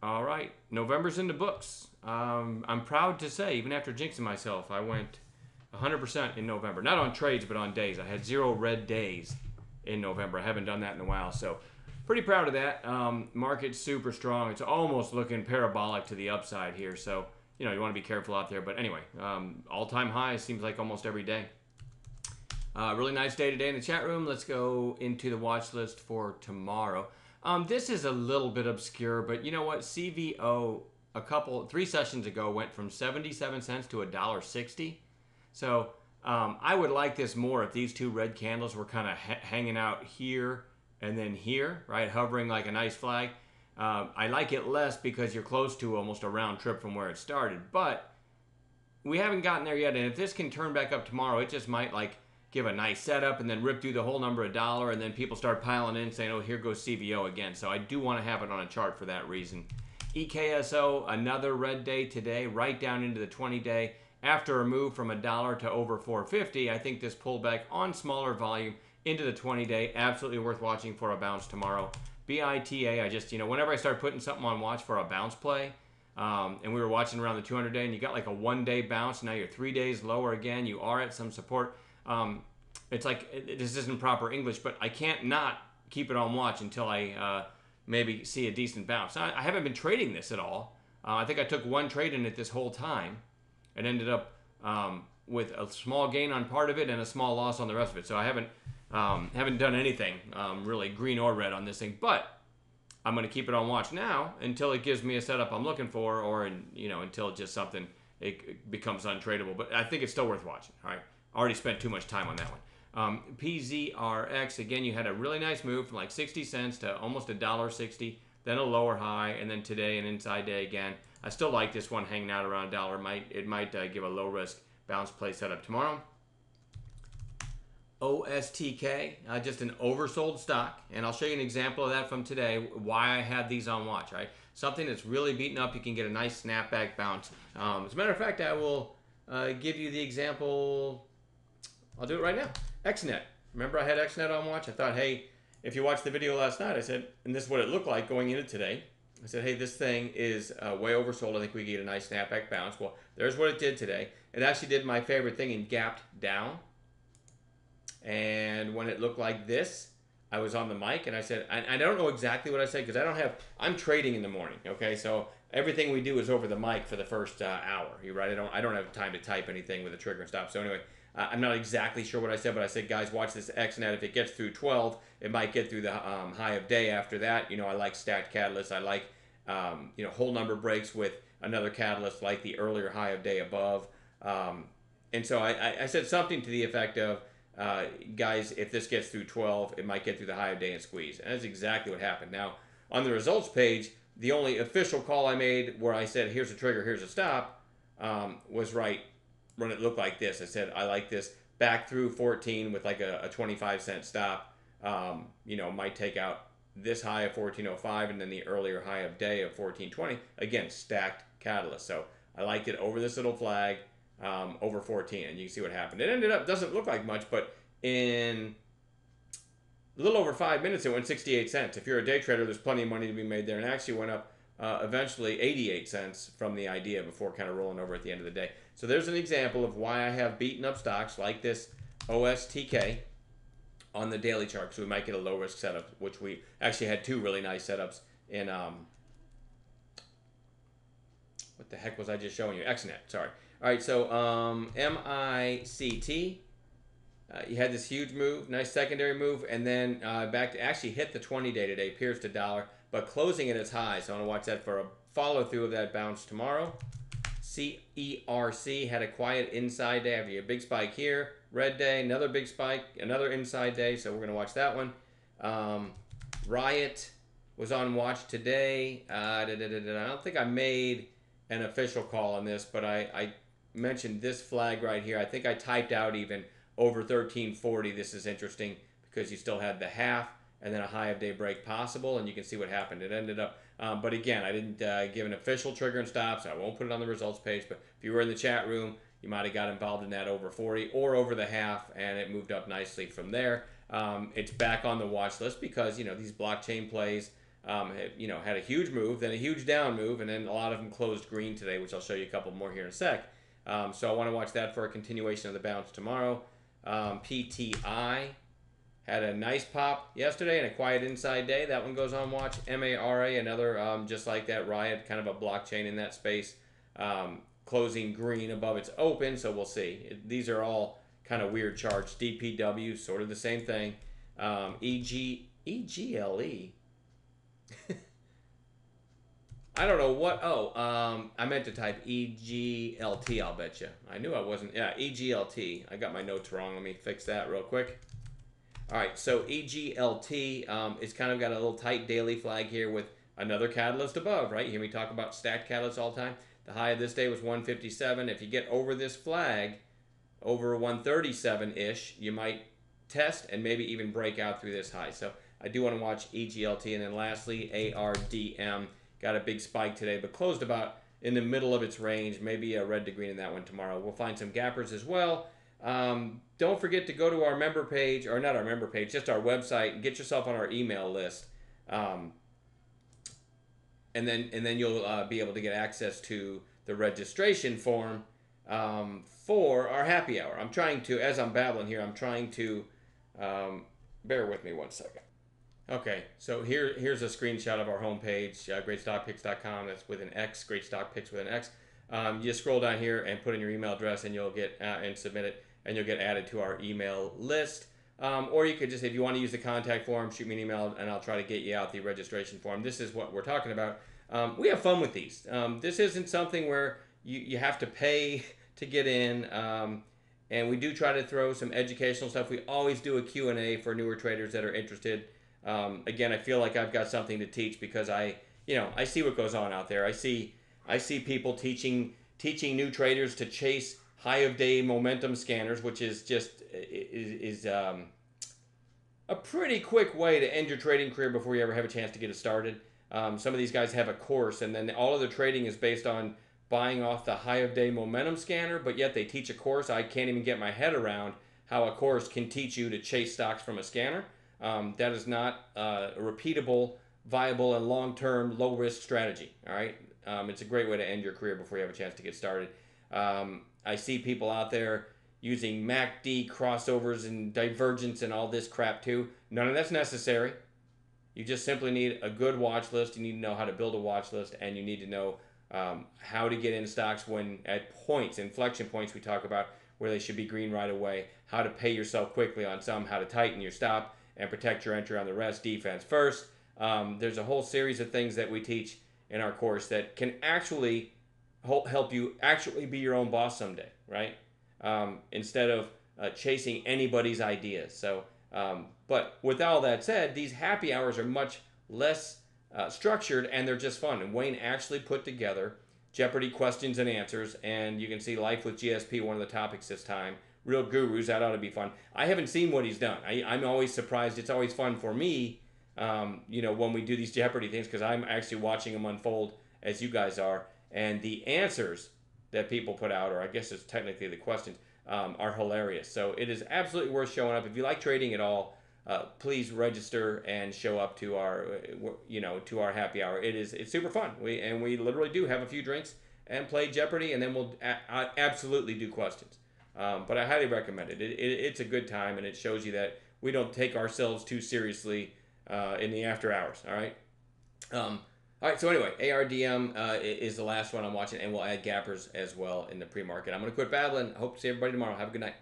All right, November's in the books. I'm proud to say, even after jinxing myself, I went 100% in November. Not on trades, but on days. I had 0 red days in November. I haven't done that in a while, so pretty proud of that. Market's super strong. It's almost looking parabolic to the upside here, so you know you want to be careful out there. But anyway, all-time high seems like almost every day. Really nice day today in the chat room. Let's go into the watch list for tomorrow. This is a little bit obscure, but you know what? CVO three sessions ago went from 77 cents to $1.60. So I would like this more if these two red candles were kind of hanging out here and then here, right? Hovering like a nice flag. I like it less because you're close to almost a round trip from where it started, but we haven't gotten there yet. And if this can turn back up tomorrow, it just might like give a nice setup and then rip through the whole number $1, and then people start piling in saying, oh, here goes CVO again. So I do want to have it on a chart for that reason. EKSO, another red day today, right down into the 20-day. After a move from $1 to over 450, I think this pullback on smaller volume into the 20-day, absolutely worth watching for a bounce tomorrow. BITA, I just, whenever I start putting something on watch for a bounce play, and we were watching around the 200-day, and you got like a 1-day bounce, now you're 3 days lower again, you are at some support. It's like, this isn't proper English, but I can't not keep it on watch until I maybe see a decent bounce. Now, I haven't been trading this at all. I think I took one trade in it this whole time and ended up with a small gain on part of it and a small loss on the rest of it. So I haven't done anything really green or red on this thing, but I'm going to keep it on watch now until it gives me a setup I'm looking for, or until just something it becomes untradeable. But I think it's still worth watching. All right. Already spent too much time on that one. PZRX, again, you had a really nice move from like 60 cents to almost $1.60, then a lower high, and then today an inside day again. I still like this one hanging out around $1. It might give a low risk bounce play setup tomorrow. OSTK, just an oversold stock, and I'll show you an example of that from today, why I have these on watch, right? Something that's really beaten up, you can get a nice snapback bounce. As a matter of fact, I will give you the example. I'll do it right now. XNet. Remember I had XNet on watch? I thought, hey, if you watched the video last night, I said, and this is what it looked like going into today. I said, hey, this thing is way oversold. I think we get a nice snapback bounce. Well, there's what it did today. It actually did my favorite thing and gapped down. And when it looked like this, I was on the mic and I said, I don't know exactly what I said because I'm trading in the morning, okay? So everything we do is over the mic for the first hour. You're right. I don't have time to type anything with a trigger and stop. So anyway, I'm not exactly sure what I said, but I said, guys, watch this XNet. If it gets through 12, it might get through the high of day after that. I like stacked catalysts. I like, whole number breaks with another catalyst like the earlier high of day above. And so I said something to the effect of, guys, if this gets through 12, it might get through the high of day and squeeze. And that's exactly what happened. Now, on the results page, the only official call I made where I said, here's a trigger, here's a stop, was right when it looked like this. I said, I like this back through 14 with like a 25-cent stop. Might take out this high of 14.05 and then the earlier high of day of 14.20. Again, stacked catalyst. So I liked it over this little flag, over 14, and you can see what happened. It ended up, doesn't look like much, but in a little over 5 minutes, it went 68 cents. If you're a day trader, there's plenty of money to be made there, and actually went up eventually 88 cents from the idea before kind of rolling over at the end of the day. So there's an example of why I have beaten up stocks like this OSTK on the daily chart, so we might get a low risk setup, which we actually had two really nice setups in what the heck was I just showing you? XNet, sorry. All right, so MICT, you had this huge move, nice secondary move, and then back to actually hit the 20-day today, pierced $1, but closing at its high. So I want to watch that for a follow-through of that bounce tomorrow. CERC had a quiet inside day after a big spike here. Red day, another big spike, another inside day, so we're going to watch that one. Riot was on watch today. I don't think I made an official call on this, but I mentioned this flag right here. I think I typed out even over 1340. This is interesting because you still had the half and then a high of day break possible, and you can see what happened. It ended up, but again, I didn't give an official trigger and stop, so I won't put it on the results page, but if you were in the chat room, you might have got involved in that over 40 or over the half, and it moved up nicely from there. It's back on the watch list because, these blockchain plays, had a huge move, then a huge down move, and then a lot of them closed green today, which I'll show you a couple more here in a sec. So I want to watch that for a continuation of the bounce tomorrow. PTI had a nice pop yesterday and a quiet inside day. That one goes on watch. MARA, another just like that, Riot, kind of a blockchain in that space, closing green above its open, so we'll see. These are all kind of weird charts. DPW, sort of the same thing. EGLE. I don't know what. I meant to type EGLT, I'll bet you. I knew I wasn't. Yeah, EGLT. I got my notes wrong. Let me fix that real quick. All right, so EGLT it's kind of got a little tight daily flag here with another catalyst above, right? You hear me talk about stacked catalysts all the time. The high of this day was 157. If you get over this flag, over 137-ish, you might test and maybe even break out through this high. So I do want to watch EGLT. And then lastly, ARDM. Got a big spike today, but closed about in the middle of its range. Maybe a red to green in that one tomorrow. We'll find some gappers as well. Don't forget to go to our member page, or not our member page, just our website, and get yourself on our email list. And then you'll be able to get access to the registration form for our happy hour. I'm trying to, as I'm babbling here, bear with me one second. Okay, so here's a screenshot of our homepage, greatstockpicks.com. That's with an X, greatstockpicks with an X. You just scroll down here and put in your email address, and you'll get and submit it, and you'll get added to our email list. Or you could just, if you want to use the contact form, shoot me an email, and I'll try to get you out the registration form. This is what we're talking about. We have fun with these. This isn't something where you have to pay to get in. And we do try to throw some educational stuff. We always do a Q&A for newer traders that are interested. Again, I feel like I've got something to teach because I see what goes on out there. I see people teaching new traders to chase high of day momentum scanners, which is just a pretty quick way to end your trading career before you ever have a chance to get it started. Some of these guys have a course, and then all of their trading is based on buying off the high of day momentum scanner, but yet they teach a course. I can't even get my head around how a course can teach you to chase stocks from a scanner. That is not a repeatable, viable, and long-term low-risk strategy. All right, it's a great way to end your career before you have a chance to get started. I see people out there using MACD crossovers and divergence and all this crap too. None of that's necessary. You just simply need a good watch list. You need to know how to build a watch list, and you need to know how to get in stocks when at points, inflection points we talk about, where they should be green right away, how to pay yourself quickly on some, how to tighten your stop and protect your entry on the rest, defense first. There's a whole series of things that we teach in our course that can actually help you actually be your own boss someday, right? Instead of chasing anybody's ideas. So, but with all that said, these happy hours are much less structured, and they're just fun. And Wayne actually put together Jeopardy questions and answers, and you can see Life with GSP, one of the topics this time. Real gurus, that ought to be fun. I haven't seen what he's done. I'm always surprised. It's always fun for me, when we do these Jeopardy things, because I'm actually watching them unfold as you guys are. And the answers that people put out, or I guess it's technically the questions, are hilarious. So it is absolutely worth showing up. If you like trading at all, please register and show up to our, to our happy hour. It's super fun. We literally do have a few drinks and play Jeopardy, and then we'll absolutely do questions. But I highly recommend it. It's a good time, and it shows you that we don't take ourselves too seriously in the after hours. All right. All right. So anyway, ARDM is the last one I'm watching, and we'll add gappers as well in the pre-market. I'm going to quit babbling. I hope to see everybody tomorrow. Have a good night.